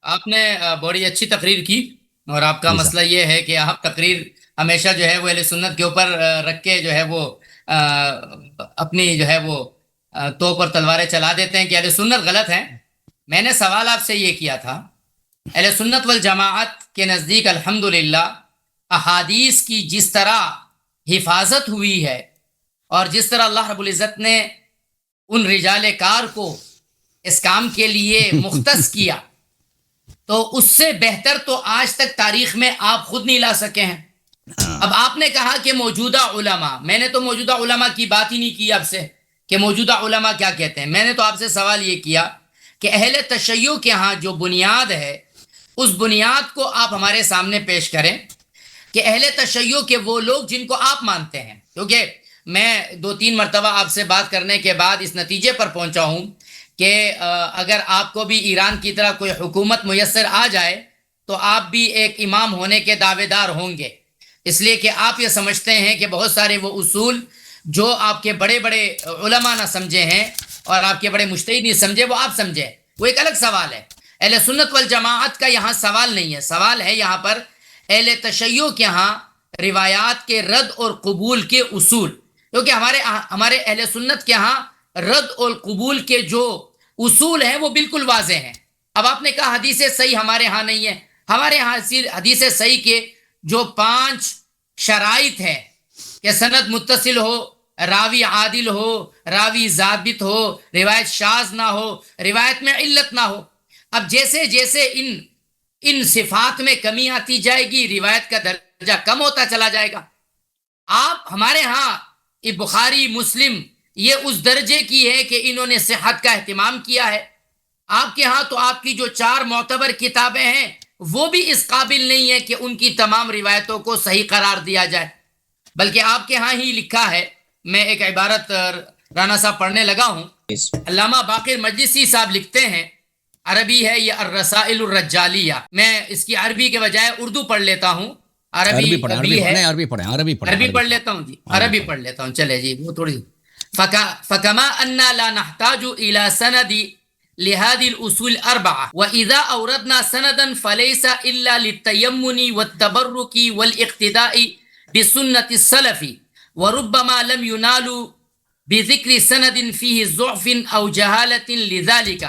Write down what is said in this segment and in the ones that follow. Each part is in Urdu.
آپ نے بڑی اچھی تقریر کی، اور آپ کا جی صاحب۔ مسئلہ یہ ہے کہ آپ تقریر ہمیشہ جو ہے وہ اہل سنت کے اوپر رکھ کے جو ہے وہ آ، اپنی جو ہے وہ توپ اور تلواریں چلا دیتے ہیں کہ اہل سنت غلط ہیں۔ میں نے سوال آپ سے یہ کیا تھا، اہل سنت والجماعت کے نزدیک الحمدللہ احادیث کی جس طرح حفاظت ہوئی ہے، اور جس طرح اللہ رب العزت نے ان رجال کار کو اس کام کے لیے مختص کیا، تو اس سے بہتر تو آج تک تاریخ میں آپ خود نہیں لا سکے ہیں۔ ہاں۔ اب آپ نے کہا کہ موجودہ علماء، میں نے تو موجودہ علماء کی بات ہی نہیں کی آپ سے کہ موجودہ علماء کیا کہتے ہیں۔ میں نے تو آپ سے سوال یہ کیا کہ اہل تشیع کے ہاں جو بنیاد ہے، اس بنیاد کو آپ ہمارے سامنے پیش کریں کہ اہل تشیع کے وہ لوگ جن کو آپ مانتے ہیں، کیونکہ میں 2-3 مرتبہ آپ سے بات کرنے کے بعد اس نتیجے پر پہنچا ہوں کہ اگر آپ کو بھی ایران کی طرح کوئی حکومت میسر آ جائے تو آپ بھی ایک امام ہونے کے دعوے دار ہوں گے، اس لیے کہ آپ یہ سمجھتے ہیں کہ بہت سارے وہ اصول جو آپ کے بڑے بڑے علماء نہ سمجھے ہیں اور آپ کے بڑے مجتہد نہیں سمجھے، وہ آپ سمجھے۔ وہ ایک الگ سوال ہے۔ اہل سنت والجماعت کا یہاں سوال نہیں ہے، سوال ہے یہاں پر اہل تشیع کے ہاں روایات کے رد اور قبول کے اصول، کیونکہ ہمارے اہل سنت کے ہاں رد اور قبول کے جو اصول ہیں وہ بالکل واضح ہیں۔ اب آپ نے کہا حدیث صحیح ہمارے ہاں نہیں ہے، ہمارے ہاں حدیث صحیح کے جو 5 شرائط ہیں کہ سند متصل ہو، راوی عادل ہو، راوی ضابط ہو، روایت شاذ نہ ہو، روایت میں علت نہ ہو۔ اب جیسے جیسے ان صفات میں کمی آتی جائے گی، روایت کا درجہ کم ہوتا چلا جائے گا۔ آپ ہمارے ہاں یہ بخاری مسلم یہ اس درجے کی ہے کہ انہوں نے صحت کا اہتمام کیا ہے۔ آپ کے ہاں تو آپ کی جو 4 معتبر کتابیں ہیں وہ بھی اس قابل نہیں ہے کہ ان کی تمام روایتوں کو صحیح قرار دیا جائے، بلکہ آپ کے ہاں ہی لکھا ہے۔ میں ایک عبارت رانا صاحب پڑھنے لگا ہوں۔ علامہ باقر مجلسی صاحب لکھتے ہیں، عربی ہے یہ الرسائل الرجالیہ، میں اس کی عربی کے بجائے اردو پڑھ لیتا ہوں، عربی عربی پڑھیں، بھی ہے۔ نہیں عربی پڑھیں، عربی پڑھیں، عربی عربی پڑھ پڑھیں، لیتا ہوں جی، عربی عربی پڑھیں۔ پڑھ لیتا ہوں، چلے جی وہ تھوڑی فکما ان لا نحتاج الى سند لهذه الاصول الاربعه واذا اوردنا سندا فليس الا للتيمن والتبرك والاقتداء بسنه السلف، وربما لم ينالوا بذكر سند فيه ضعف او جهاله لذلك،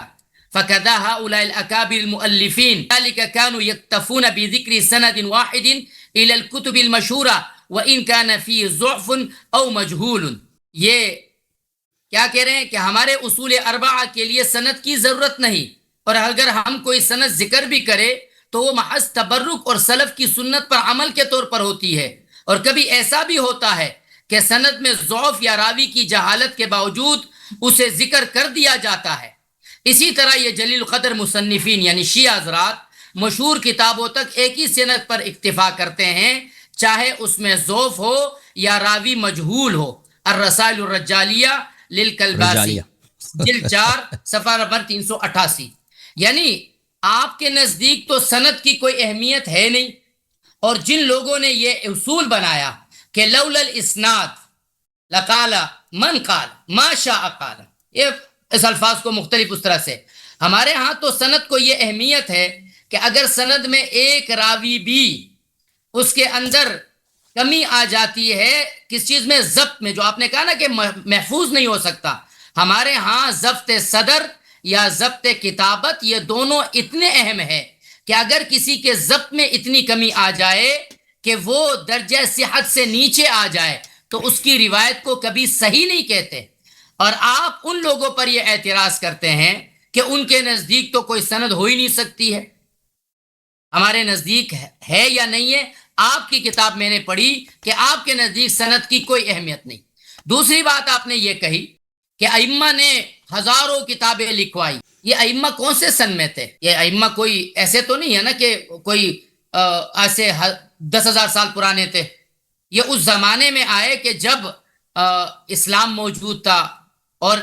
فكذا هؤلاء الأكابر المؤلفين ذلك كانوا يكتفون بذكر سند واحد إلى الكتب المشهورة وإن كان فيه ضعف أو مجهول۔ یہ کیا کہہ رہے ہیں کہ ہمارے اصول اربعہ کے لیے سند کی ضرورت نہیں، اور اگر ہم کوئی سند ذکر بھی کرے تو وہ محض تبرک اور سلف کی سنت پر عمل کے طور پر ہوتی ہے، اور کبھی ایسا بھی ہوتا ہے کہ سند میں ضعف یا راوی کی جہالت کے باوجود اسے ذکر کر دیا جاتا ہے۔ اسی طرح یہ جلیل قدر مصنفین یعنی شیعہ حضرات مشہور کتابوں تک ایک ہی سند پر اکتفا کرتے ہیں، چاہے اس میں ضعف ہو یا راوی مجہول ہو۔ الرسائل الرجالیہ للکلباسی، رجالیہ۔ جلد 4 صفحہ نمبر 388۔ یعنی آپ کے نزدیک تو سند کی کوئی اہمیت ہے نہیں، اور جن لوگوں نے یہ اصول بنایا کہ لولا الاسناد لقال من قال ما شاء قال، یہ اس الفاظ کو مختلف اس طرح سے، ہمارے ہاں تو سند کو یہ اہمیت ہے کہ اگر سند میں ایک راوی بھی اس کے اندر کمی آ جاتی ہے کس چیز میں، ضبط میں، جو آپ نے کہا نا کہ محفوظ نہیں ہو سکتا، ہمارے ہاں ضبط صدر یا ضبط کتابت یہ دونوں اتنے اہم ہیں کہ اگر کسی کے ضبط میں اتنی کمی آ جائے کہ وہ درجہ صحت سے نیچے آ جائے تو اس کی روایت کو کبھی صحیح نہیں کہتے، اور آپ ان لوگوں پر یہ اعتراض کرتے ہیں کہ ان کے نزدیک تو کوئی سند ہو ہی نہیں سکتی ہے۔ ہمارے نزدیک ہے یا نہیں ہے؟ آپ کی کتاب میں نے پڑھی کہ آپ کے نزدیک سند کی کوئی اہمیت نہیں۔ دوسری بات آپ نے یہ کہی کہ ائمہ نے ہزاروں کتابیں لکھوائی، یہ ائمہ کون سے سن میں تھے؟ یہ ائمہ کوئی ایسے تو نہیں ہے نا کہ کوئی ایسے 10,000 سال پرانے تھے، یہ اس زمانے میں آئے کہ جب اسلام موجود تھا، اور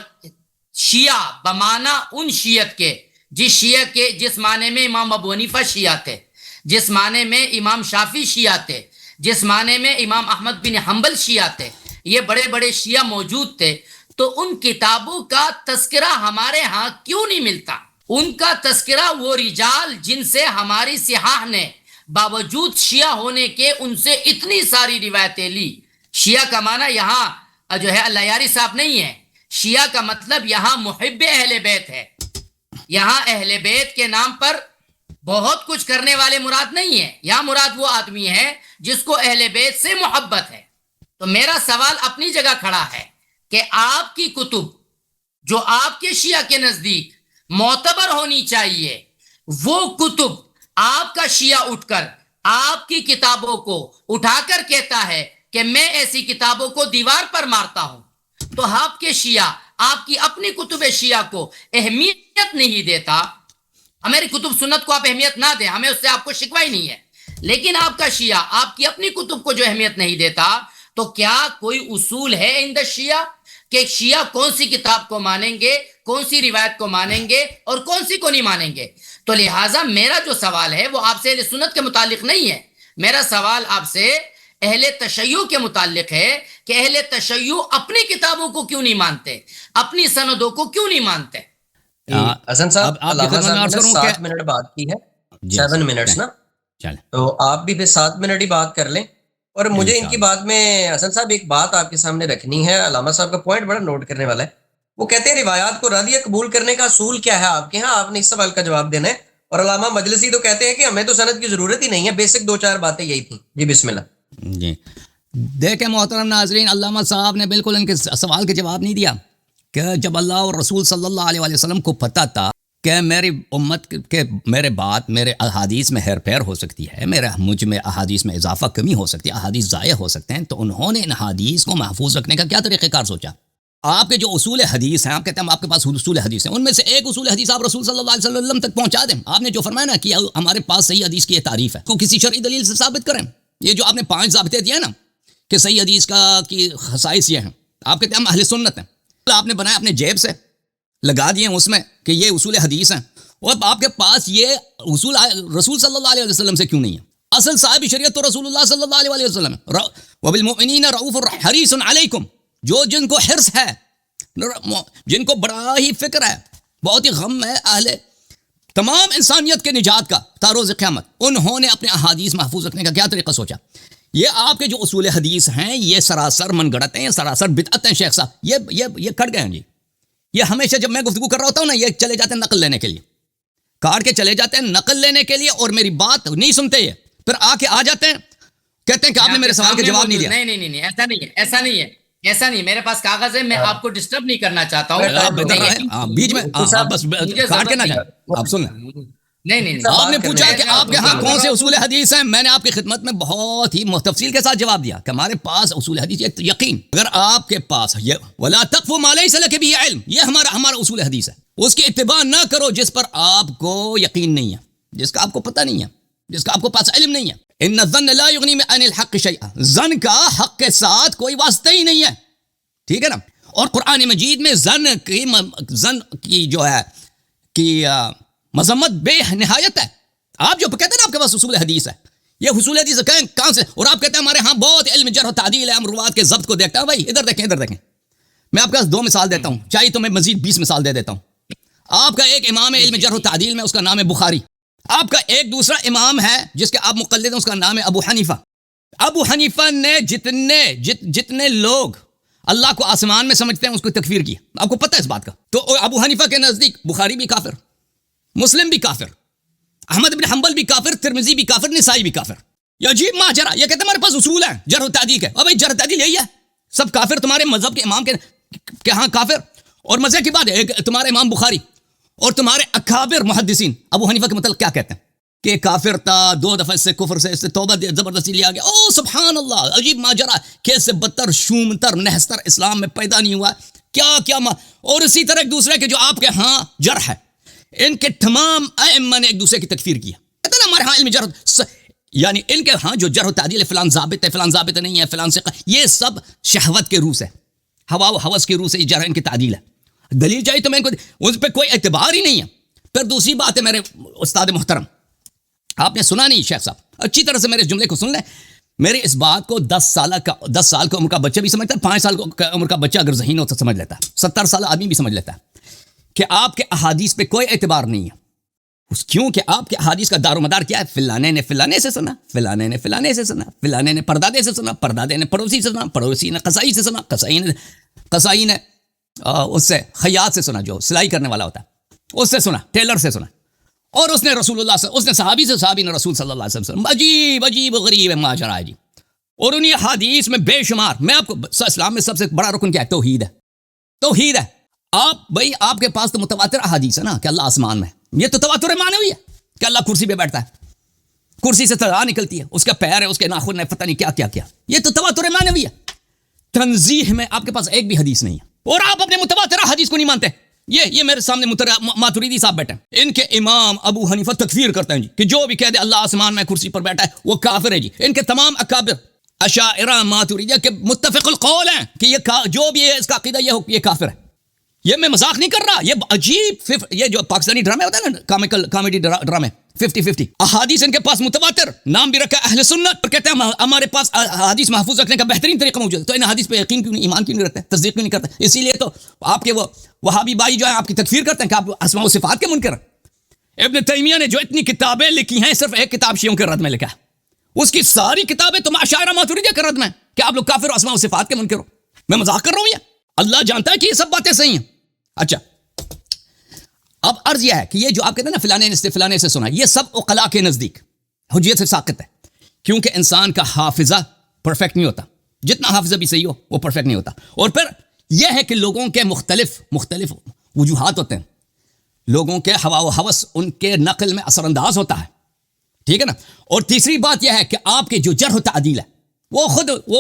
شیعہ بمانا ان شیعت کے جس معنی میں امام ابو حنیفہ شیعہ تھے، جس معنی میں امام شافعی شیعہ تھے، جس معنی میں امام احمد بن حنبل شیعہ تھے، یہ بڑے بڑے شیعہ موجود تھے، تو ان کتابوں کا تذکرہ ہمارے ہاں کیوں نہیں ملتا؟ ان کا تذکرہ وہ رجال جن سے ہماری صحاح نے باوجود شیعہ ہونے کے ان سے اتنی ساری روایتیں لی. شیعہ کا معنی یہاں جو ہے اللہ یاری صاحب نہیں ہے. شیعہ کا مطلب یہاں محب اہل بیت ہے. یہاں اہل بیت کے نام پر بہت کچھ کرنے والے مراد نہیں ہے. یہاں مراد وہ آدمی ہے جس کو اہل بیت سے محبت ہے. تو میرا سوال اپنی جگہ کھڑا ہے کہ آپ کی کتب جو آپ کے شیعہ کے نزدیک معتبر ہونی چاہیے، وہ کتب آپ کا شیعہ اٹھ کر آپ کی کتابوں کو اٹھا کر کہتا ہے کہ میں ایسی کتابوں کو دیوار پر مارتا ہوں، تو آپ کے شیعہ آپ کی اپنی کتب شیعہ کو اہمیت نہیں دیتا. ہماری کتب سنت کو آپ اہمیت نہ دیں، ہمیں اس سے آپ کو شکوہ ہی نہیں ہے، لیکن آپ کا شیعہ آپ کی اپنی کتب کو جو اہمیت نہیں دیتا، تو کیا کوئی اصول ہے عند شیعہ کہ شیعہ کون سی کتاب کو مانیں گے، کون سی روایت کو مانیں گے اور کون سی کو نہیں مانیں گے؟ تو لہٰذا میرا جو سوال ہے وہ آپ سے اہل سنت کے متعلق نہیں ہے. میرا سوال آپ سے اہل تشیع کے متعلق ہے کہ اہل تشیع اپنی کتابوں کو کیوں نہیں مانتے، اپنی سندوں کو کیوں نہیں مانتے؟ حسن صاحب، علامہ صاحب نے 7 منٹ بات کی ہے، 7 منٹس نا، تو آپ بھی پھر 7 منٹ ہی بات کر لیں. اور مجھے ان کی بات میں حسن صاحب ایک بات آپ کے سامنے رکھنی ہے. علامہ صاحب کا پوائنٹ بڑا نوٹ کرنے والا ہے. وہ کہتے ہیں روایات کو رد یا قبول کرنے کا اصول کیا ہے آپ کے ہاں؟ آپ نے اس سوال کا جواب دینا ہے. اور علامہ مجلسی تو کہتے ہیں کہ ہمیں تو سند کی ضرورت ہی نہیں ہے، بیسک 2-4 باتیں یہی تھیں. جی بسم اللہ. جی دیکھیں محترم ناظرین، علامہ صاحب نے بالکل ان کے سوال کے جواب نہیں دیا کہ جب اللہ اور رسول صلی اللہ علیہ وسلم کو پتہ تھا کہ میری امت کے میرے بعد میرے احادیث میں ہیر پھیر ہو سکتی ہے، مجھ میں احادیث میں اضافہ کمی ہو سکتی ہے، احادیث ضائع ہو سکتے ہیں، تو انہوں نے ان احادیث کو محفوظ رکھنے کا کیا طریقہ کار سوچا؟ آپ کے جو اصول حدیث ہیں، آپ کہتے ہیں آپ کے پاس اصول حدیث ہیں، ان میں سے ایک اصول حدیث آپ رسول صلی اللہ علیہ وسلم تک پہنچا دیں. آپ نے جو فرمایا نا کہ ہمارے پاس صحیح حدیث کی یہ تعریف ہے، کو کسی شرعی دلیل سے ثابت کریں. یہ جو آپ نے 5 ضابطے دیے نا کہ صحیح حدیث کی خصائص یہ ہیں، آپ کہتے ہیں ہم اہل سنت ہیں، آپ نے بنایا اپنے جیب سے لگا دیے اس میں کہ یہ اصول حدیث ہیں، اور آپ کے پاس یہ اصول رسول صلی اللہ علیہ وسلم سے کیوں نہیں ہے؟ اصل صاحب شریعت تو رسول اللہ صلی اللہ علیہ وسلم ہے. وبالمؤمنین رؤوف حریص علیکم، جو جن کو حرص ہے، جن کو بڑا ہی فکر ہے، بہت ہی غم ہے اہل تمام انسانیت کے نجات کا تا روز قیامت، انہوں نے اپنے احادیث محفوظ رکھنے کا کیا طریقہ سوچا؟ یہ آپ کے جو اصول حدیث ہیں یہ سراسر من گڑت ہیں، یہ سراسر بدعت ہیں. شیخ صاحب یہ کٹ گئے ہیں. جی یہ ہمیشہ جب میں گفتگو کر رہا ہوتا ہوں نا، یہ چلے جاتے ہیں نقل لینے کے لیے، کاٹ کے چلے جاتے ہیں نقل لینے کے لیے، اور میری بات نہیں سنتے، یہ پھر آ جاتے ہیں کہتے ہیں کہ آپ نے میرے سوال کا جواب نہیں دیا. نہیں ایسا نہیں ہے، ایسا نہیں. میرے پاس کاغذ ہے، میں آپ کو ڈسٹرب نہیں کرنا چاہتا ہوں. بیچ میں بس کاٹ کے نہ جائیں. آپ سن لیں. نہیں آپ نے پوچھا کہ آپ کے ہاں کون سے اصول حدیث ہیں، میں نے آپ کی خدمت میں بہت ہی تفصیل کے ساتھ جواب دیا کہ ہمارے پاس اصول حدیث یقین. اگر آپ کے پاس ولا تقف ما لیس لک به علم، یہ ہمارا اصول حدیث ہے، اس کی اتباع نہ کرو جس پر آپ کو یقین نہیں ہے، جس کا آپ کو پتہ نہیں ہے، جس کا آپ کو پاس علم نہیں ہے. ان الظن لا یغنی عن الحق شیئا، ظن کا حق کے ساتھ کوئی واسطہ ہی نہیں ہے. ٹھیک ہے نا؟ اور قرآن مجید میں ظن کی جو ہے کہ مذمت بے نہایت ہے. آپ جو کہتے ہیں نا آپ کے پاس اصول حدیث ہے، یہ اصول حدیث کہاں سے؟ اور آپ کہتے ہیں ہمارے ہاں بہت علم جرح و تعدیل ہے، ہم روات کے ضبط کو دیکھتے ہیں. بھائی ادھر دیکھیں. میں آپ کے پاس 2 مثال دیتا ہوں، چاہیے تو میں مزید 20 مثال دے دیتا ہوں. آپ کا ایک امام ہے علم جرح و تعدیل میں، اس کا نام ہے بخاری. آپ کا ایک دوسرا امام ہے جس کے آپ مقلد ہیں، اس کا نام ہے ابو حنیفہ. ابو حنیفہ نے جتنے لوگ اللہ کو آسمان میں سمجھتے ہیں اس کو تکفیر کی. آپ کو پتہ ہے اس بات کا؟ تو ابو حنیفہ کے نزدیک بخاری بھی کافر، مسلم بھی کافر، احمد بن حنبل بھی کافر، ترمذی بھی کافر، نسائی بھی کافر. یہ عجیب ماجرا. یہ کہتے ہیں ہمارے پاس اصول ہیں جرح و تعدیل کے. اور بھائی جرح و تعدیل یہی ہے، سب کافر تمہارے مذہب کے امام کے ہاں کافر. اور مزے کی بات ہے تمہارے امام بخاری اور تمہارے اکابر محدثین ابو حنیفہ کے متعلق کیا کہتے ہیں کہ کافر تھا، 2 دفعہ سے کفر سے توبہ زبردستی لیا گیا. او سبحان اللہ، عجیب ماجرا. کیس سے بدتر، شومتر، نحستر اسلام میں پیدا نہیں ہوا. کیا اور اسی طرح ایک دوسرے کے جو آپ کے ہاں جرح ہے، ان کے تمام ائمہ نے ایک دوسرے کی تکفیر کیا. کہتے ہیں ہمارے ہاں علم جرح، یعنی ان کے ہاں جو جرح و تعدیل فلان ضابط ہے، فلان ضابط نہیں ہے، فلان ثقہ، یہ سب شہوت کے روح سے، ہوا و ہوس کے روح سے یہ جرح ان کی تعدیل ہے. دلیل چاہیے تو میں ان پہ کوئی اعتبار ہی نہیں ہے. پھر دوسری بات ہے میرے استاد محترم، آپ نے سنا نہیں شیخ صاحب، اچھی طرح سے میرے جملے کو سن لیں. میرے اس بات کو 10 سال کا عمر کا بچہ بھی سمجھتا ہے، 5 سال کی عمر کا بچہ اگر ذہین ہو تو سمجھ لیتا ہے، 70 سال آدمی بھی سمجھ لیتا ہے کہ آپ کے احادیث پہ کوئی اعتبار نہیں ہے، کیونکہ آپ کے احادیث کا دار و مدار کیا ہے؟ فلانے نے فلانے سے سنا، فلانے نے فلانے سے سنا، فلانے نے پردادے سے سنا، پردادے نے پڑوسی سے سنا، پڑوسی نے قصائی سے سنا، قصائی نے اس سے خیاط سے سنا، جو سلائی کرنے والا ہوتا ہے اس سے سنا، ٹیلر سے سنا، اور اس نے رسول اللہ اس نے صحابی سے، صحابی نے رسول صلی اللہ علیہ وسلم. عجیب عجیب غریب ہے ماجرا ہے جی. اور انہیں حدیث میں بے شمار، میں آپ کو اسلام میں سب سے بڑا رکن کیا ہے؟ توحید ہے. توحید ہے. آپ بھائی آپ کے پاس تو متواتر احادیث ہے نا کہ اللہ آسمان میں، یہ تو تواتر معنوی ہے کہ اللہ کرسی پہ بیٹھتا ہے، کرسی سے طرح نکلتی ہے، اس کا پیر ہے، اس کے ناخن ہے، پتہ نہیں کیا کیا کیا، یہ تو تواتر معنوی ہے. تنزیح میں آپ کے پاس ایک بھی حدیث نہیں ہے، اور آپ اپنے متواتر حدیث کو نہیں مانتے. یہ میرے سامنے ماتوریدی صاحب بیٹھے ہیں، ان کے امام ابو حنیفہ تکفیر کرتے ہیں جی کہ جو بھی کہہ دے اللہ آسمان میں کرسی پر بیٹھا ہے وہ کافر ہے جی. ان کے تمام اکابر اشاعرہ ماتوریدیہ کے متفق القول ہیں کہ یہ جو بھی ہے اس کا عقیدہ یہ کافر ہے. یہ میں مذاق نہیں کر رہا، یہ عجیب، یہ جو پاکستانی ڈرامے ہوتا ہے نا، کامیڈی ڈرامے 50-50 احادیث ان کے پاس متواتر، نام بھی رکھا اہل سنت، اور کہتے ہیں ہمارے پاس احادیث محفوظ رکھنے کا بہترین طریقہ موجود ہے. تو ان حدیث پہ یقین کیوں نہیں، ایمان کیوں نہیں رکھتے، تصدیق کیوں نہیں کرتے؟ اسی لیے تو آپ کے وہ وہابی بھائی جو ہے آپ کی تکفیر کرتے ہیں کہ آپ اسماء و صفات کے منکر ہیں. ابن تیمیہ نے جو اتنی کتابیں لکھی ہیں، صرف ایک کتاب شیعوں کے رد میں لکھا ہے، اس کی ساری کتابیں تو اشاعرہ ماتوریدیہ کے رد میں کہ آپ لوگ کافر و اسماء و صفات کے منکر ہو. میں مذاق کر رہا ہوں؟ یہ اللہ جانتا ہے کہ یہ سب باتیں صحیح ہیں. اچھا، اب عرض یہ ہے کہ یہ جو آپ کہتے ہیں نا فلانے سے سنا، یہ سب عقلاء کے نزدیک حجیت سے ساقط ہے، کیونکہ انسان کا حافظہ پرفیکٹ نہیں ہوتا، جتنا حافظہ بھی صحیح ہو وہ پرفیکٹ نہیں ہوتا. اور پھر یہ ہے کہ لوگوں کے مختلف وجوہات ہوتے ہیں، لوگوں کے ہوا و ہوس ان کے نقل میں اثر انداز ہوتا ہے، ٹھیک ہے نا. اور تیسری بات یہ ہے کہ آپ کے جو جرح و تعدیل ہے وہ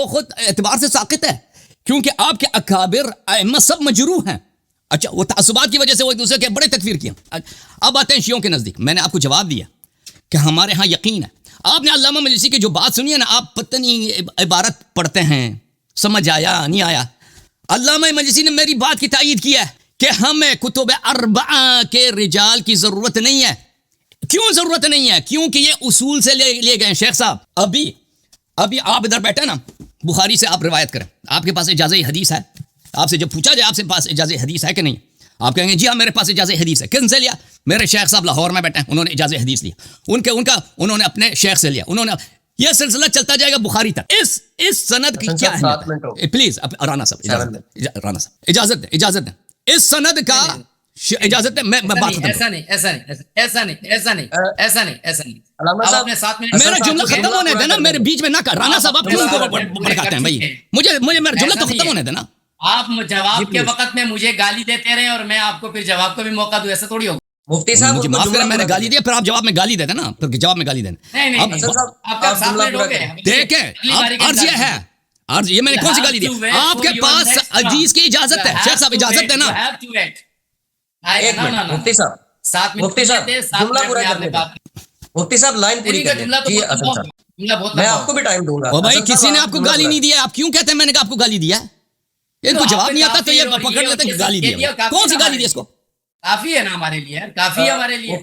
خود اعتبار سے ساقط ہے، کیونکہ آپ کے اکابر ائمہ سب مجروح ہیں. اچھا، وہ تعصبات کی وجہ سے وہ ایک دوسرے کے بڑے تکفیر کیا. اب آتے ہیں شیعوں کے نزدیک. میں نے آپ کو جواب دیا کہ ہمارے ہاں یقین ہے. آپ نے علامہ مجلسی کی جو بات سنی ہے نا، آپ پتہ نہیں عبارت پڑھتے ہیں، سمجھ آیا نہیں آیا. علامہ مجلسی نے میری بات کی تائید کی ہے کہ ہمیں کتب اربعہ کے رجال کی ضرورت نہیں ہے. کیوں ضرورت نہیں ہے؟ کیونکہ یہ اصول سے لے گئے. شیخ صاحب ابھی آپ ادھر بیٹھے نا، بخاری سے آپ روایت کریں، آپ کے پاس اجازہ حدیث ہے. آپ سے جب پوچھا جائے آپ سے پاس اجازہ حدیث ہے کہ نہیں، آپ کہیں گے جی ہاں میرے پاس اجازہ حدیث ہے. کن سے لیا؟ میرے شیخ صاحب لاہور میں بیٹھے ہیں، انہوں نے اجازہ حدیث لیا، انہوں نے اپنے شیخ سے لیا، انہوں نے. یہ سلسلہ چلتا جائے گا بخاری تک. اس سند کی کیا ہے؟ پلیز رانا صاحب اجازت دیں. اس سند کا اجازت ہے. میں بات ایسا نہیں. میرا جملہ ختم ہونے دینا، میرے بیچ میں نہ کر. رانا صاحب آپ کیوں کو بھڑکاتے ہیں بھائی؟ مجھے میرا جملہ تو ختم ہونے دینا. آپ جواب کے وقت میں مجھے گالی دیتے رہے اور میں آپ کو پھر جواب کا بھی موقع دوں، ایسا تھوڑی ہوگا. مفتی صاحب مجھے معاف کریں، میں نے گالی دیا، پھر آپ جواب میں گالی دیتے نا، پھر جواب میں گالی دینا. دیکھیں عرض یہ ہے، عرض یہ میں نے کون سی گالی دی؟ آپ کے پاس حدیث کی اجازت ہے. شیخ صاحب اجازت ہے نا. مفتی صاحب لائن پوری کریں. میں آپ کو بھی ٹائم دوں گا. بھائی کسی نے آپ کو گالی نہیں دیا، آپ کیوں کہتے ہیں میں نے آپ کو گالی دیا؟ ان کو جواب نہیں آتا تو یہ پکڑ لیتے ہیں کہ گالی دیا. کون سی گالی دی اس کو؟ کافی ہے نا ہمارے لیے، کافی ہے ہمارے لیے.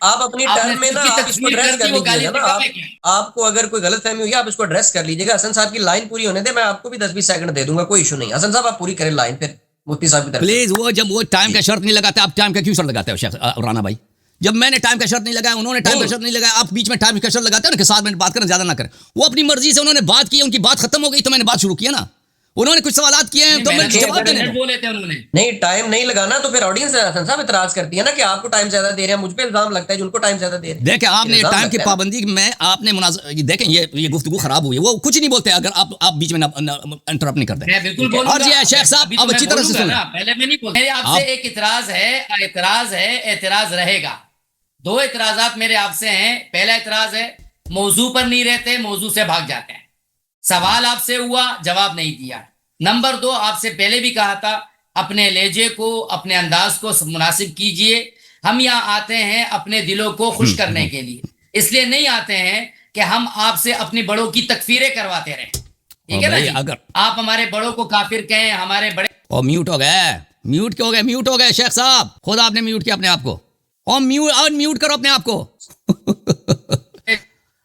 آپ اپنی ٹرم میں نا آپ اس کو ایڈریس کر لیجیے نا. آپ کو اگر کوئی غلط فہمی ہوئی آپ اس کو ایڈریس کر لیجیے گا. حسن صاحب کی لائن پوری ہونے دے، میں آپ کو بھی 10-20 سیکنڈ دے دوں گا، کوئی ایشو نہیں. حسن صاحب آپ پوری کریں لائن پھر مفتی صاحب کی طرف. پلیز وہ جب وہ ٹائم کا شرط نہیں لگاتے، آپ ٹائم کا کیوں شرط لگاتے ہو شیخ رانا بھائی؟ جب میں نے ٹائم کا شرط نہیں لگایا، انہوں نے ٹائم کا شرط نہیں لگایا، آپ بیچ میں ٹائم کا شرط لگاتے ہیں نا کہ 7 منٹ بات کریں، زیادہ نہ کریں. وہ اپنی مرضی سے انہوں نے بات کی، ان کی بات ختم ہو گئی تو میں نے بات شروع کیا نا. انہوں نے کچھ سوالات کیے ہیں تو میں جواب دینے دوں. نہیں ٹائم نہیں لگانا تو پھر آڈینس حسن صاحب اعتراض کرتی ہے نا کہ آپ کو ٹائم زیادہ دے رہے ہیں. مجھ پہ الزام لگتا ہے جن کو ٹائم زیادہ دے رہے ہیں. دیکھیں آپ نے ٹائم کی پابندی میں آپ نے دیکھیں یہ گفتگو خراب ہوئی ہے. وہ کچھ نہیں بولتے اگر آپ بیچ میں انٹرپٹ نہیں کرتے. اور یہ شیخ صاحب اب اچھی طرح سے سنیں. پہلے میں نہیں بولتا. میرے آپ سے ایک اعتراض رہے گا. 2 اعتراضات میرے آپ سے ہیں. پہلا اعتراض ہے موضوع پر نہیں رہتے، موضوع سے بھاگ جاتے ہیں. سوال آپ سے ہوا، جواب نہیں دیا. نمبر 2، آپ سے پہلے بھی کہا تھا اپنے لہجے کو، اپنے انداز کو مناسب کیجئے. ہم یہاں آتے ہیں اپنے دلوں کو خوش کرنے کے لیے، اس لیے نہیں آتے ہیں کہ ہم آپ سے اپنی بڑوں کی تکفیریں کرواتے رہیں. ٹھیک ہے نا جی؟ اگر آپ ہمارے بڑوں کو کافر کہیں، ہمارے بڑے میوٹ ہو گئے شیخ صاحب، خود آپ نے میوٹ کیا اپنے آپ کو. اور میوٹ کرو اپنے آپ کو.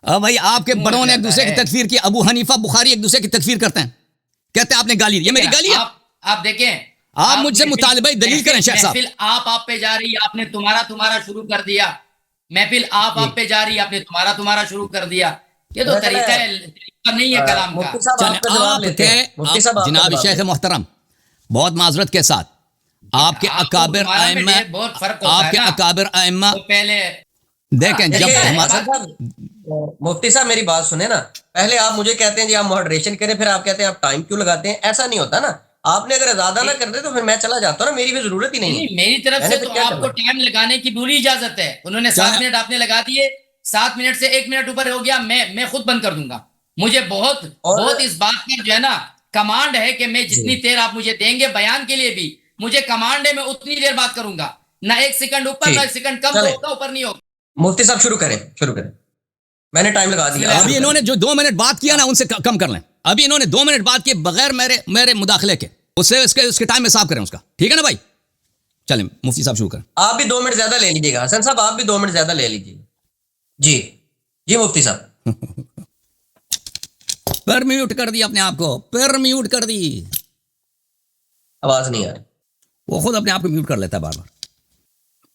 بھائی آپ کے بڑوں نے ایک دوسرے کی تکفیر کی. ابو حنیفہ بخاری ایک دوسرے کی تکفیر کرتے ہیں، کہتے ہیں آپ نے گالی دی. یہ میری گالی ہے. آپ دیکھیں آپ مجھ سے مطالبہ دلیل کریں شیخ صاحب. محفل آپ پہ جا رہی، آپ نے تمہارا شروع کر دیا. محفل آپ پہ جا رہی، آپ نے تمہارا شروع کر دیا. یہ تو طریقہ نہیں ہے کلام کا. جناب شیخ محترم، بہت معذرت کے ساتھ، آپ کے اکابر ائمہ، آپ کے اکابر ائمہ پہلے دیکھیں جب مفتی صاحب میری بات سنیں نا. پہلے آپ مجھے کہتے ہیں جی آپ ماڈریشن کریں، پھر آپ کہتے ہیں آپ ٹائم کیوں لگاتے ہیں. ایسا نہیں ہوتا نا. آپ نے اگر زیادہ نہ کر دے تو پھر میں چلا جاتا ہوں نا، میری بھی ضرورت ہی نہیں ہے. میری طرف سے تو آپ کو ٹائم لگانے کی پوری اجازت ہے. انہوں نے 7 منٹ آپ نے لگا دیے، 7 منٹ سے 1 منٹ اوپر ہو گیا، میں خود بند کر دوں گا. مجھے بہت اس بات پر جو ہے نا کمانڈ ہے کہ میں جتنی دیر آپ مجھے دیں گے بیان کے لیے بھی مجھے کمانڈ ہے، میں اتنی دیر بات کروں گا. نہ 1 سیکنڈ اوپر، نہ 1 سیکنڈ کم ہوگا، اوپر نہیں ہوگا. مفتی صاحب شروع کریں. میں نے ٹائم لگا دیا. ابھی انہوں نے جو 2 منٹ بات کیا نا ان سے کم کر لیں. ابھی انہوں نے 2 منٹ بات کیے بغیر میرے مداخلے کے، اس کے ٹائم میں صاف کریں اس کا. ٹھیک ہے نا بھائی؟ چلیں مفتی صاحب شروع کریں. آپ بھی 2 منٹ زیادہ لے لیجیے گا. حسن صاحب آپ بھی 2 منٹ زیادہ لے لیجیے. جی مفتی صاحب. پر میوٹ کر دی اپنے آپ کو، پر میوٹ کر دی. آواز نہیں آ رہی. وہ خود اپنے آپ کو میوٹ کر لیتا ہے بار بار.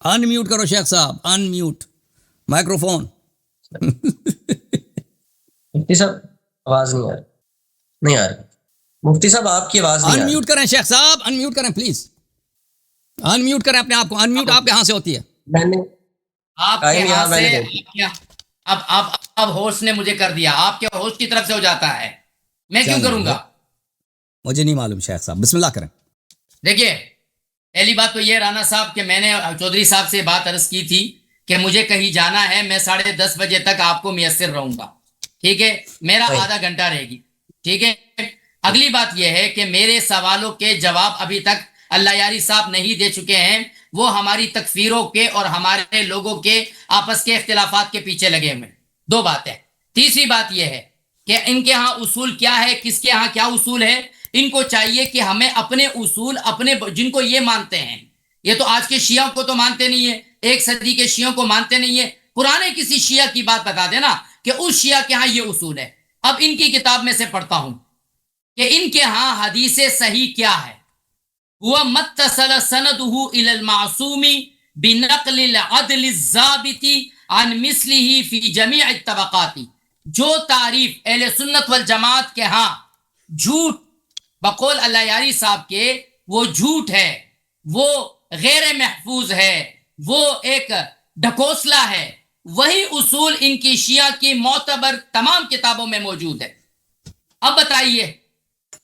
ان میوٹ کرو شیخ صاحب، ان میوٹ مائکرو فون. مفتی صاحب آواز نہیں آ رہی. مفتی صاحب آپ کی آواز نہیں آ رہی. ان میوٹ کریں شیخ صاحب، ان میوٹ کریں پلیز. ان میوٹ کریں اپنے آپ کو. ان میوٹ آپ کے ہاں سے ہوتی ہے. میں نے آپ کے ہاں سے اب ہوسٹ نے مجھے کر دیا. آپ کے ہوسٹ کی طرف سے ہو جاتا ہے، میں کیوں کروں گا؟ مجھے نہیں معلوم. شیخ صاحب بسم اللہ کریں. دیکھیے پہلی بات تو یہ رانا صاحب کہ میں نے چودھری صاحب سے بات عرض کی تھی کہ مجھے کہیں جانا ہے، میں 10:30 بجے تک آپ کو میسر رہوں گا. ٹھیک ہے، میرا آدھا گھنٹہ رہے گی. ٹھیک ہے. اگلی بات یہ ہے کہ میرے سوالوں کے جواب ابھی تک اللہ یاری صاحب نہیں دے چکے ہیں. وہ ہماری تکفیروں کے اور ہمارے لوگوں کے آپس کے اختلافات کے پیچھے لگے ہوئے. 2 باتیں. تیسری بات یہ ہے کہ ان کے ہاں اصول کیا ہے، کس کے ہاں کیا اصول ہے. ان کو چاہیے کہ ہمیں اپنے اصول، اپنے جن کو یہ مانتے ہیں، یہ تو آج کے شیعوں کو تو مانتے نہیں ہے، 1 صدی کے شیعوں کو مانتے نہیں ہے. پرانے کسی شیعہ کی بات بتا دینا کہ اس شیعہ کے ہاں یہ اصول ہے. اب ان کی کتاب میں سے پڑھتا ہوں کہ ان کے ہاں حدیث صحیح کیا ہے. وہ متصل سندہ الی المعصوم بنقل العدل الضابط عن مثلہ فی جمیع الطبقات. جو تعریف اہل سنت والجماعت کے ہاں جھوٹ بقول اللہ یاری صاحب کے وہ جھوٹ ہے، وہ غیر محفوظ ہے، وہ ایک ڈھکوسلا ہے، وہی اصول ان کی شیعہ کی معتبر تمام کتابوں میں موجود ہے. اب بتائیے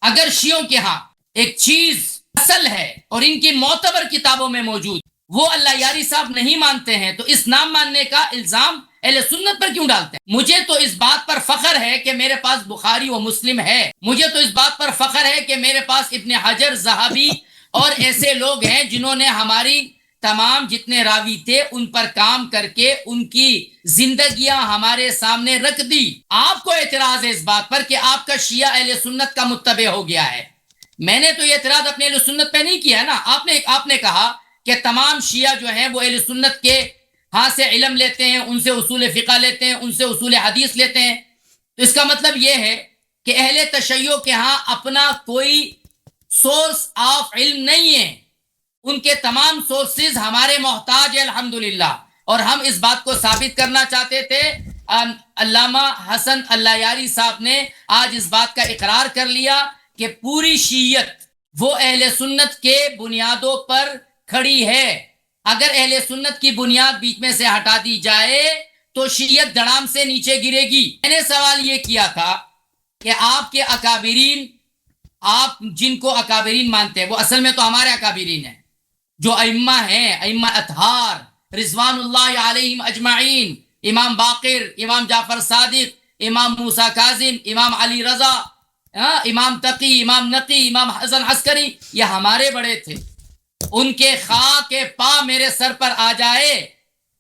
اگر شیعوں کے ہاں ایک چیز اصل ہے اور ان کی معتبر کتابوں میں موجود، وہ اللہ یاری صاحب نہیں مانتے ہیں، تو اس نام ماننے کا الزام اہل سنت پر کیوں ڈالتے ہیں؟ مجھے تو اس بات پر فخر ہے کہ میرے پاس بخاری و مسلم ہے. مجھے تو اس بات پر فخر ہے کہ میرے پاس ابن حجر، ذہبی اور ایسے لوگ ہیں جنہوں نے ہماری تمام جتنے راوی تھے ان پر کام کر کے ان کی زندگیاں ہمارے سامنے رکھ دی. آپ کو اعتراض ہے اس بات پر کہ آپ کا شیعہ اہل سنت کا متبع ہو گیا ہے. میں نے تو یہ اعتراض اپنے اہل سنت پہ نہیں کیا ہے نا. آپ نے کہا کہ تمام شیعہ جو ہیں وہ اہل سنت کے ہاں سے علم لیتے ہیں، ان سے اصول فقہ لیتے ہیں، ان سے اصول حدیث لیتے ہیں. تو اس کا مطلب یہ ہے کہ اہل تشیع کے ہاں اپنا کوئی سورس آف علم نہیں ہے. ان کے تمام سورسز ہمارے محتاج ہے الحمدللہ. اور ہم اس بات کو ثابت کرنا چاہتے تھے. علامہ حسن اللہ یاری صاحب نے آج اس بات کا اقرار کر لیا کہ پوری شیعت وہ اہل سنت کے بنیادوں پر کھڑی ہے. اگر اہل سنت کی بنیاد بیچ میں سے ہٹا دی جائے تو شیعت دڑام سے نیچے گرے گی. میں نے سوال یہ کیا تھا کہ آپ کے اکابرین، آپ جن کو اکابرین مانتے ہیں وہ اصل میں تو ہمارے اکابرین ہیں، جو ائمہ ہیں، ائمہ اطہار رضوان اللہ علیہم اجمعین، امام باقر، امام جعفر صادق، امام موسیٰ کاظم، امام علی رضا، امام تقی، امام نقی، امام حسن عسکری، یہ ہمارے بڑے تھے. ان کے خاک پا میرے سر پر آ جائے،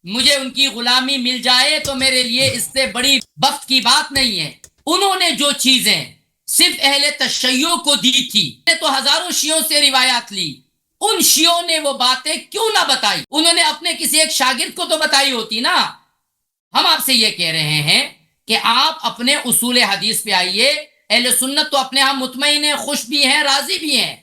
مجھے ان کی غلامی مل جائے تو میرے لیے اس سے بڑی بخت کی بات نہیں ہے. انہوں نے جو چیزیں صرف اہل تشیع کو دی تھی، تو ہزاروں شیعوں سے روایات لی. ان شیعوں نے وہ باتیں کیوں نہ بتائی؟ انہوں نے اپنے کسی ایک شاگرد کو تو بتائی ہوتی نا. ہم آپ سے یہ کہہ رہے ہیں کہ آپ اپنے اصول حدیث پہ آئیے. اہل سنت تو اپنے ہاں مطمئن ہیں، خوش بھی ہیں، راضی بھی ہیں.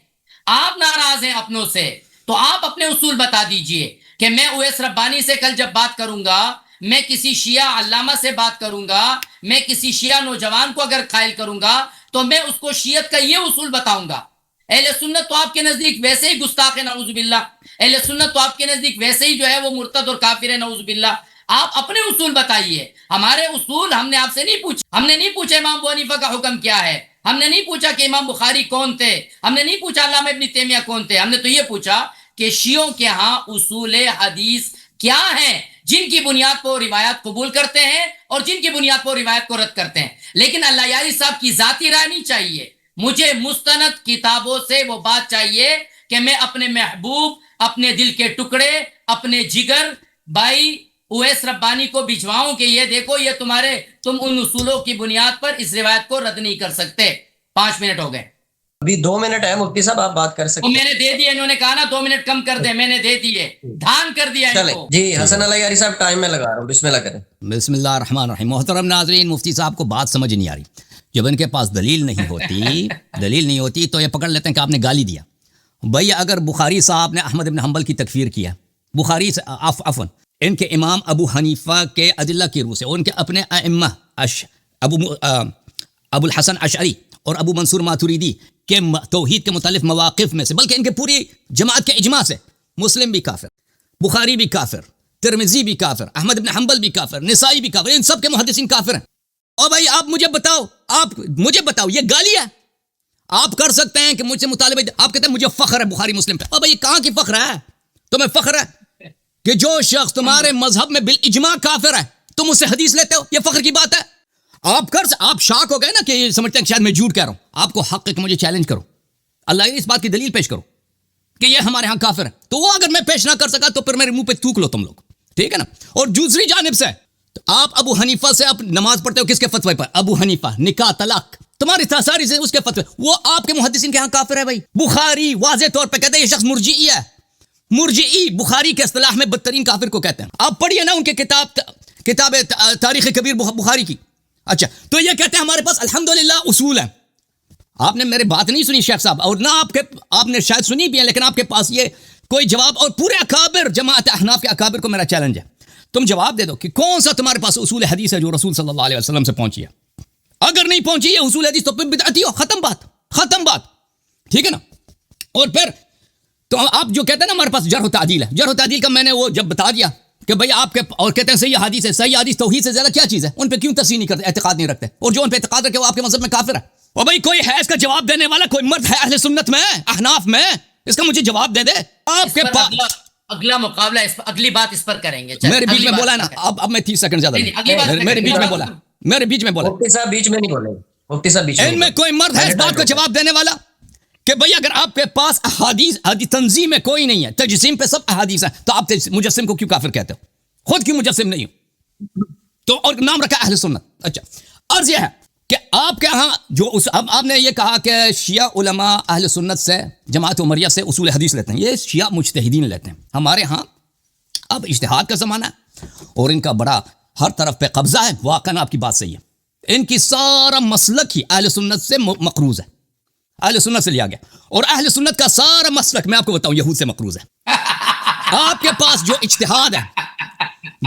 آپ ناراض ہیں اپنوں سے تو آپ اپنے اصول بتا دیجئے کہ میں اویس ربانی سے کل جب بات کروں گا، میں کسی شیعہ علامہ سے بات کروں گا، میں کسی شیعہ نوجوان کو اگر قائل کروں گا تو میں اس کو شیعت کا یہ اصول بتاؤں گا. اہل سنت تو آپ کے نزدیک ویسے ہی گستاخ ہے نعوذ باللہ، اہل سنت تو آپ کے نزدیک ویسے ہی جو ہے وہ مرتد اور کافر ہے نعوذ باللہ. آپ اپنے اصول بتائیے. ہمارے اصول ہم نے آپ سے نہیں پوچھا. ہم نے نہیں پوچھا امام ابو حنیفہ کا حکم کیا ہے، ہم نے نہیں پوچھا کہ امام بخاری کون تھے، ہم نے نہیں پوچھا علامہ ابن تیمیہ کون تھے. ہم نے تو یہ پوچھا کہ شیعوں کے ہاں اصول حدیث کیا ہیں جن کی بنیاد پر روایات قبول کرتے ہیں اور جن کی بنیاد پر روایت کو رد کرتے ہیں. لیکن اللہ یاری صاحب کی ذاتی رائے نہیں چاہیے، مجھے مستند کتابوں سے وہ بات چاہیے کہ میں اپنے محبوب، اپنے دل کے ٹکڑے، اپنے جگر بھائی اویس ربانی کو بھجواؤں کہ یہ دیکھو یہ تم ان اصولوں کی بنیاد پر اس روایت کو رد نہیں کر سکتے. 5 منٹ ہو گئے، ابھی 2 منٹ ہے مفتی صاحب، آپ بات کر سکتے ہیں. میں نے دے دیے، انہوں نے کہا نا 2 منٹ کم کر دیں، میں نے دے دیے، دھان کر دیا ان کو. جی حسن اللہ یاری صاحب ٹائم میں لگا رہا ہوں، بسم اللہ کریں. بسم اللہ الرحمن الرحیم. محترم ناظرین، مفتی صاحب کو بات سمجھ نہیں آ رہی. جب ان کے پاس دلیل نہیں ہوتی تو یہ پکڑ لیتے ہیں کہ آپ نے گالی دیا. بھئی اگر بخاری صاحب نے احمد بن حنبل کی تکفیر کیا، بخاری سے عفواً ان کے امام ابو حنیفہ کے ادلہ کی روح سے، ان کے اپنے ائمہ ابو الحسن اشعری اور ابو منصور ماتوریدی کے توحید کے مختلف مواقف میں سے، بلکہ ان کے پوری جماعت کے اجماع سے، مسلم بھی کافر، بخاری بھی کافر، ترمذی بھی کافر، احمد بن حنبل بھی کافر، نسائی بھی کافر، ان سب کے محدثین کافر ہیں. اور بھائی آپ مجھے بتاؤ یہ گالی ہے؟ آپ کر سکتے ہیں کہ مجھ سے مطالبہ، آپ کہتے ہیں مجھے فخر ہے بخاری مسلم پہ. اور بھائی کہاں کی فخر ہے؟ تمہیں فخر ہے کہ جو شخص تمہارے مذہب میں بالاجماع کافر ہے تم اس سے حدیث لیتے ہو؟ یہ فخر کی بات ہے. آپ شاک ہو گئے نا کہ یہ سمجھتے ہیں کہ شاید میں جھوٹ کہہ رہا ہوں. آپ کو حق ہے کہ مجھے چیلنج کرو، اللہ اس بات کی دلیل پیش کرو کہ یہ ہمارے ہاں کافر ہے. تو وہ اگر میں پیش نہ کر سکا تو پھر میرے منہ پہ تھوک لو تم لوگ، ٹھیک ہے نا. اور دوسری جانب سے آپ ابو حنیفہ سے آپ نماز پڑھتے ہو کس کے فتوے پر؟ ابو حنیفہ، نکاح طلاق، تمہاری ساری سے اس کے فتوے، وہ آپ کے محدثین کے ہاں کافر ہے. بھائی بخاری واضح طور پہ کہتے ہیں یہ شخص مرجئی ہے. مرجئی بخاری کے اصطلاح میں بدترین کافر کو کہتے ہیں. آپ پڑھیے نا ان کے کتاب تاریخ کبیر بخاری کی. اچھا تو یہ کہتے ہیں ہمارے پاس الحمدللہ اصول ہیں. آپ نے میرے بات نہیں سنی شیخ صاحب، اور نہ آپ نے شاید سنی بھی ہے، لیکن آپ کے پاس یہ کوئی جواب، اور پورے اکابر جماعت احناف کے اکابر کو میرا چیلنج ہے، تم جواب دے دو کہ کون سا تمہارے پاس اصول حدیث ہے جو رسول صلی اللہ علیہ وسلم سے پہنچی ہے. اگر نہیں پہنچی ہے اصول حدیث تو پھر بدعتی ہو، ختم بات، ٹھیک ہے نا. اور پھر تو آپ جو کہتے ہیں نا ہمارے پاس جرح و تعدیل ہے، جرح و تعدیل کا میں نے وہ جب بتا دیا کہ بھئی آپ کے، اور کہتے ہیں صحیح حدیث ہے، صحیح حدیث توحید سے زیادہ کیا چیز ہے؟ ان پہ کیوں تصحیح نہیں کرتے، اعتقاد نہیں رکھتے، اور جو ان پہ اعتقاد رکھے وہ آپ کے مذہب میں کافر ہے. اور بھئی کوئی ہے اس کا جواب دینے والا؟ کوئی مرد ہے اہل سنت میں، احناف میں، اس کا مجھے جواب دے دے. آپ کے پاس اگلا مقابلہ اگلی بات اس پر کریں گے. میرے بیچ میں بولا نا، اب میں 30 سیکنڈ زیادہ میرے بیچ میں بولا. مفتی صاحب بیچ میں نہیں بولے، مفتی صاحب بیچ میں. ان میں کوئی مرد ہے اس بات کو جواب دینے والا کہ بھئی اگر آپ کے پاس احادیث تنظیم میں کوئی نہیں ہے، تجسیم پہ سب احادیث ہیں، تو آپ مجسم کو کیوں کافر کہتے ہو؟ خود کیوں مجسم نہیں ہو؟ تو اور نام رکھا اہل سنت. اچھا عرض یہ ہے کہ آپ کے ہاں جو آپ نے یہ کہا کہ شیعہ علماء اہل سنت سے، جماعت عمریہ سے اصول حدیث لیتے ہیں، یہ شیعہ مجتہدین لیتے ہیں. ہمارے ہاں اب اجتہاد کا زمانہ ہے اور ان کا بڑا ہر طرف پہ قبضہ ہے. واقعا آپ کی بات صحیح ہے، ان کی سارا مسلک ہی اہل سنت سے مقروض ہے، اہل سنت سے لیا گیا. اور اہل سنت کا سارا مسلک میں آپ کو بتاؤں یہود سے مقروض ہے. آپ کے پاس جو اجتہاد ہے،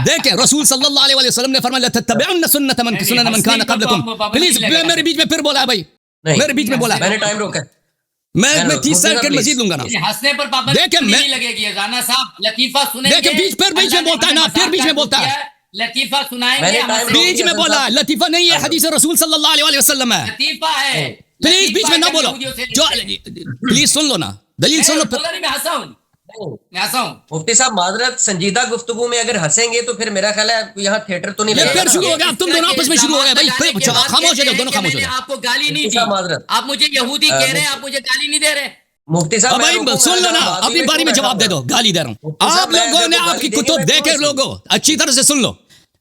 دیکھیں رسول صلی اللہ علیہ وسلم نے فرمایا لَتَتَّبِعُنَّ سُنَّةَ مَنْ كَانَ قَبْلَكُمْ. پلیز میرے بیچ میں پھر بولا ہے بھائی، میرے بیچ میں بولا ہے، میں نے ٹائم روکا. میں 30 سیکنڈ مزید لوں گا نا. ہنسنے پر پابندی نہیں لگے گی. رانا صاحب لطیفہ سنیں گے. دیکھیں بیچ میں بولتا ہے نا، پھر بیچ میں بولتا ہے. لطیفہ سنائیں گے. بیچ میں بولا ہے، لطیفہ نہیں ہے، حدیث رسول صلی اللہ علیہ وسلم ہے. لطیفہ ہے. پلیز بیچ میں نہ بولو، پلیز سن لو نا، دلیل سن لو. میں ہنسا ہوں. مفتی صاحب معذرت، سنجیدہ گفتگو میں اگر ہنسیں گے تو پھر میرا خیال ہے یہاں تھیٹر تو نہیں لگے گا. پھر شروع ہو گیا، تم دونوں آپس میں شروع ہو گئے بھائی. خاموش ہو جاؤ دونوں، خاموش ہو جاؤ. آپ کو گالی نہیں دی، آپ مجھے یہودی کہہ رہے ہیں، آپ مجھے گالی نہیں دے رہے. مفتی صاحب بھائی سن لو نا، اپنی باری میں جواب دے دو، گالی دے رہا ہوں. آپ لوگوں نے آپ کی کتب دیکھے، لوگوں اچھی طرح سے سن لو.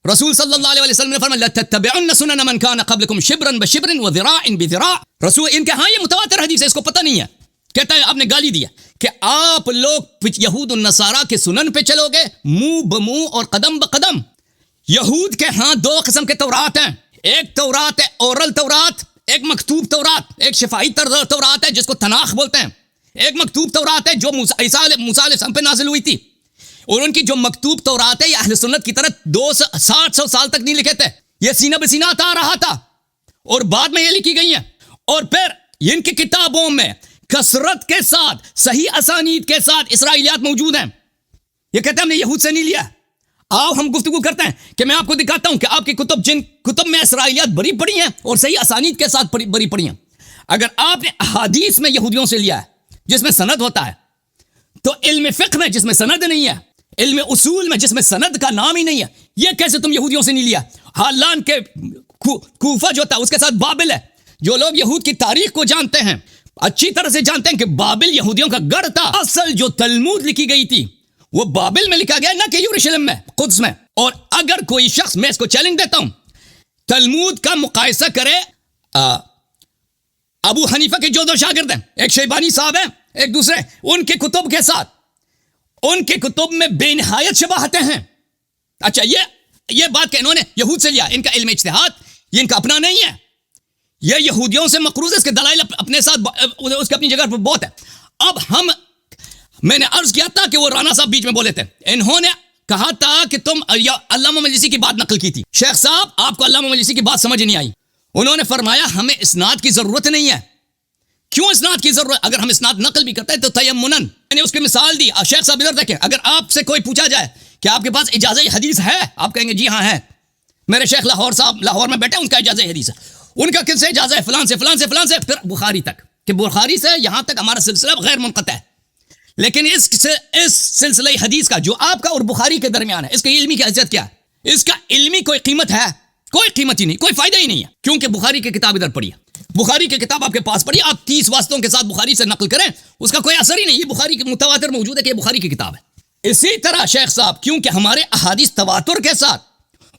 رسول صلی اللہ علیہ وسلم نے فرمایا لَتَتَّبِعُنَّ سُنَنَ مَنْ كَانَ قَبْلَكُمْ شِبْرًا بِشِبْرٍ وَذِرَاعًا بِذِرَاعٍ. رسول ان کے ہاں یہ متواتر حدیث ہے، اس کو پتہ نہیں ہے. کہتا ہے آپ نے گالی دیا کہ آپ لوگ یہود النصارہ کے سنن پہ چلو گے، منہ بمنہ اور قدم بقدم. یہود کے ہاں 2 قسم کے تورات ہیں، ایک تورات ہے اورل تورات، ایک مکتوب تورات، ایک شفاہی تورات ہے جس کو تناخ بولتے ہیں، ایک مکتوب تورات ہے جو موسیٰ علیہ السلام پہ نازل ہوئی تھی، اور ان کی جو مکتوب تورات ہے یہ اہل سنت کی طرح 200 سال تک نہیں لکھے تھے، یہ سینہ بہ سینہ آتا رہا تھا اور بعد میں یہ لکھی گئی ہیں. اور پھر ان کی کتابوں میں کثرت کے ساتھ صحیح اسانید کے ساتھ اسرائیلیات موجود ہیں. یہ کہتے ہیں ہم نے یہود سے نہیں لیا. آؤ ہم گفتگو کرتے ہیں کہ میں آپ کو دکھاتا ہوں کہ آپ کی کتب، جن کتب میں اسرائیلیات بری پڑی ہیں اور صحیح اسانید کے ساتھ بری پڑی ہیں، اگر آپ نے احادیث میں یہودیوں سے لیا ہے جس میں سند ہوتا ہے، تو علم فقہ میں جس میں سند نہیں ہے، علم اصول میں جس میں سند کا نام ہی نہیں ہے، یہ کیسے تم یہودیوں سے نہیں لیا؟ حالان کے کوفہ جو تھا اس کے ساتھ بابل ہے. جو لوگ یہود کی تاریخ کو جانتے ہیں اچھی طرح سے جانتے ہیں کہ بابل یہودیوں کا گڑھ تھا. اصل جو تلمود لکھی گئی تھی وہ بابل میں لکھا گیا، نہ کہ یروشلم میں، قدس میں. اور اگر کوئی شخص، میں اس کو چیلنج دیتا ہوں، تلمود کا مقایسہ کرے ابو حنیفہ کے جو دو شاگرد ہیں، ایک شیبانی صاحب ہیں ایک دوسرے، ان کے کتب کے ساتھ، ان کے کتب میں بے نہایت شباہتیں ہیں. اچھا یہ بات کہ انہوں نے یہود سے لیا، ان کا علم اجتہاد یہ ان کا اپنا نہیں ہے، یہ یہودیوں سے مقروض ہے، اس کے دلائل اپنے ساتھ اس کے اپنی جگہ پر بہت ہے. اب میں نے عرض کیا تھا کہ وہ رانا صاحب بیچ میں بولے تھے، انہوں نے کہا تھا کہ تم علامہ مجلسی کی بات نقل کی تھی. شیخ صاحب آپ کو علامہ مجلسی کی بات سمجھ نہیں آئی. انہوں نے فرمایا ہمیں اسناد کی ضرورت نہیں ہے. کیوں اسناد کی ضرورت؟ اگر ہم اسناد نقل بھی کرتے ہیں تو تیمنن. میں نے اس کی مثال دی. شیخ صاحب ادھر دیکھیں، اگر آپ سے کوئی پوچھا جائے کہ آپ کے پاس اجازہ حدیث ہے، آپ کہیں گے جی ہاں ہے. میرے شیخ لاہور صاحب لاہور میں بیٹھے، ان کا اجازہ حدیث ہے. ان کا کن سے اجازہ ہے؟ فلان سے فلان سے فلان سے، پھر بخاری تک، کہ بخاری سے یہاں تک ہمارا سلسلہ غیر منقطع ہے. لیکن اس سلسلہ حدیث کا جو آپ کا اور بخاری کے درمیان ہے، اس کی علمی کی حیثیت کیا ہے؟ اس کا علمی کوئی قیمت ہے؟ کوئی قیمت ہی نہیں، کوئی فائدہ ہی نہیں ہے. کیونکہ بخاری کی کتاب ادھر پڑھی ہے، بخاری کی کتاب آپ کے پاس پڑھی، آپ 30 واسطوں کے ساتھ بخاری سے نقل کریں، اس کا کوئی اثر ہی نہیں. یہ بخاری کے متواتر موجود ہے کہ یہ بخاری کی کتاب ہے. اسی طرح شیخ صاحب کیونکہ ہمارے احادیث تواتر کے ساتھ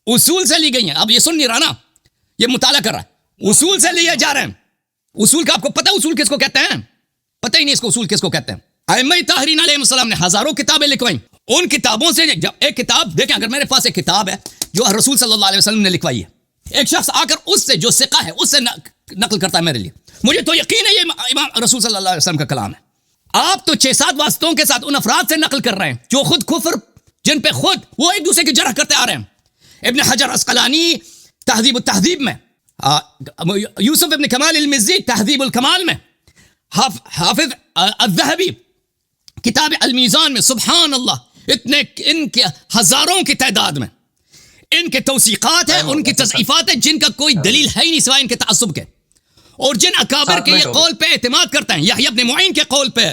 اصول سے لی گئی ہیں. اب یہ سن نہیں رہا نا، یہ مطالعہ کر رہا ہے، اصول سے لیے جا رہے ہیں. اصول کا آپ کو پتہ اصول کس کو کہتے ہیں؟ پتہ ہی نہیں اس کو اصول کس کو کہتے ہیں. ائمہ طاہرین علیہ السلام نے ہزاروں کتابیں لکھوائیں. ان کتابوں سے جب ایک کتاب دیکھیں، اگر میرے پاس ایک کتاب ہے جو رسول صلی اللہ علیہ وسلم نے لکھوائی ہے، ایک شخص آ کر اس سے جو ثقہ ہے اس سے نقل کرتا ہے میرے لیے، مجھے تو یقین ہے یہ امام رسول صلی اللہ علیہ وسلم کا کلام ہے. آپ تو 6-7 واسطوں کے ساتھ ان افراد سے نقل کر رہے ہیں جو خود کفر، جن پہ خود وہ ایک دوسرے کی جرح کرتے آ رہے ہیں. ابن حجر عسقلانی تہذیب التہذیب میں، یوسف ابن کمال المزی تہذیب الکمال میں، حافظ الذہبی کتاب المیزان میں، سبحان اللہ اتنے ان کے ہزاروں کی تعداد میں ان کے توثیقات ہیں، ان کی تضعیفات ہیں جن کا کوئی دلیل ہے ہی نہیں سوائے ان کے تعصب کے. اور جن اکابر کے یہ قول پہ اعتماد کرتے ہیں، یحییٰ ابن معین کے قول پہ،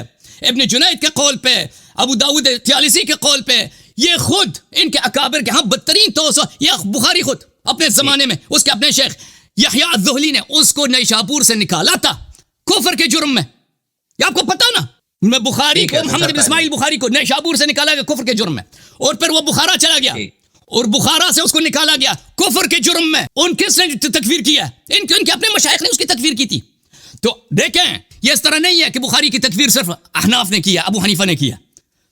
ابن جنید کے قول پہ، ابو داؤد طیالسی کے قول پہ، یہ خود ان کے اکابر کے ہاں بدترین یہ بخاری خود اپنے زمانے میں اس کے اپنے شیخ یحییٰ الذہلی نے اس کو نیشاپور سے نکالا تھا کفر کے جرم میں. یہ آپ کو پتا نا، میں بخاری کو، محمد بن اسماعیل بخاری کو نیشاپور سے نکالا گیا کفر کے جرم میں، اور پھر وہ بخارا چلا گیا اور بخارا سے اس کو نکالا گیا کفر کے جرم میں. ان کس نے تکفیر کیا؟ ان کے اپنے مشائخ نے اس کی تکفیر کی تھی. تو دیکھیں یہ اس طرح نہیں ہے کہ بخاری کی تکفیر صرف احناف نے کیا، ابو حنیفہ نے کیا.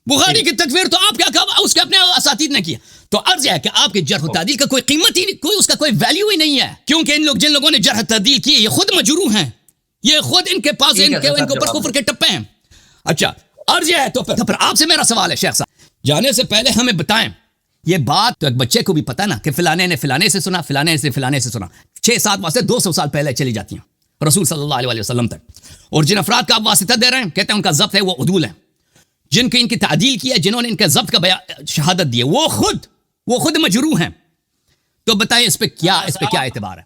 بخاری کی تکفیر تو آپ کیا اس کے اپنے اساتید نے کیا. تو عرض ہے کہ آپ کے جرح و تعدیل کا کوئی قیمت ہی نہیں، اس کا کوئی ویلیو ہی نہیں ہے، کیونکہ جن لوگوں نے جرح تعدیل کی یہ خود مجروح ہیں، یہ خود ان کے پاس ان کے اوپر کفر کے ٹپے ہیں. اچھا عرض ہے تو پھر آپ سے میرا سوال ہے شیخ صاحب، جانے سے پہلے ہمیں بتائیں، یہ بات تو ایک بچے کو بھی پتا نا کہ فلانے نے فلانے سے سنا، فلانے سے فلانے سے سنا، 6-7 واسطے 200 سال پہلے چلی جاتی ہیں رسول صلی اللہ علیہ وسلم تک. اور جن افراد کا آپ واسطہ دے رہے ہیں کہتے ہیں ان کا ضبط ہے، وہ عدول ہیں. جن کی ان کی تعدیل کی ہے، جنہوں نے ان کے ضبط کا شہادت دی ہے، وہ خود مجروح ہیں. تو بتائیں اس پہ کیا اعتبار ہے؟